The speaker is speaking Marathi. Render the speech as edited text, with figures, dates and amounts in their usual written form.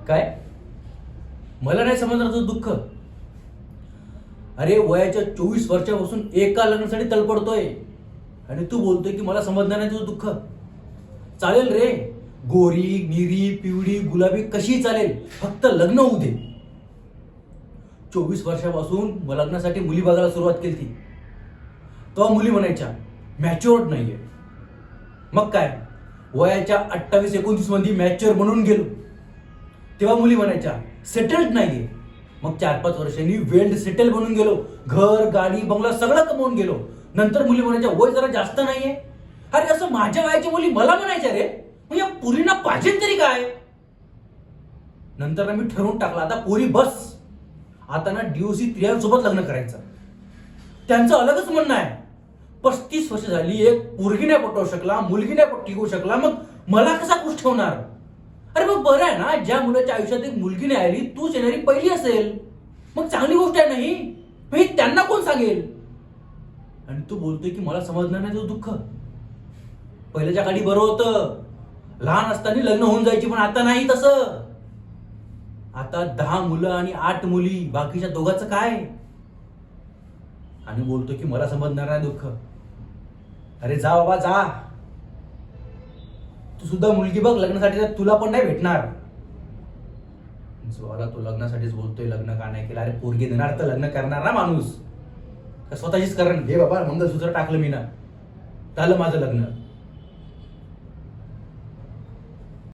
काय? मला नाही समजणार तुझं दुःख. अरे वयाच्या 24 वर्षापासून एका लग्नासाठी तळपडतोय आणि तू बोलतोय की मला समजणार नाही तुझं दुःख. चालेल रे, गोरी निरी पिवळी गुलाबी कशी चालेल, फक्त लग्न होऊ दे. 24 वर्षापासून लग्नासाठी मुली बघायला सुरुवात केली ती, तेव्हा मुली म्हणायच्या मॅच्युअर्ड नाहीये. मग काय, वयाच्या 28-29 मध्ये मॅच्युअर म्हणून गेलो तेव्हा मुली म्हणायच्या सेटल्ड नाहीये. मग 4-5 वर्षांनी वेल्ड सेटल बनून गेलो, घर गाडी बंगला सगळं कमवून गेलो. नंतर मुली म्हणायच्या वय जरा जास्त नाहीये. अरे असं माझ्या वयाची मुली मला म्हणायच्या रे, मग या पुरींना पाहिजे तरी काय. नंतर मी ठरवून टाकलं आता पोरी बस, आता ना DOC स्त्रियांसोबत लग्न करायचं. त्यांचं अलगच म्हणणं आहे. 35 वर्ष झाली, एक पोरगी नाही पटवू शकला, मुलगी नाही टिकवू शकला, मग मला कसा खुश ठेवणार. अरे मग बरं आहे ना, ज्या मुलाच्या आयुष्यात एक मुलगी नाही आली तूच येणारी पहिली असेल, मग चांगली गोष्ट आहे नाही. मग हे त्यांना कोण सांगेल. आणि तू बोलतोय की मला समजणार नाही तुझं दुःख. पहिल्याच्या काळी बरं होतं, लहान असताना लग्न होऊन जायची, पण आता नाही तसं. आता 10 मुलं आणि 8 मुली, बाकीच्या दोघांचं काय. आणि बोलतो की मला समजणार नाही दुःख. अरे जा बाबा जा, तू सुद्धा मुलगी बघ लग्नासाठी, तर तुला पण नाही भेटणार. स्वतःला तो लग्नासाठीच बोलतोय, लग्न का नाही केलं. अरे पोरगी देणार तर लग्न करणार ना माणूस, स्वतःचीच करण. घे बाबा मंगळसूत्र टाकलं मी ना, झालं माझं लग्न.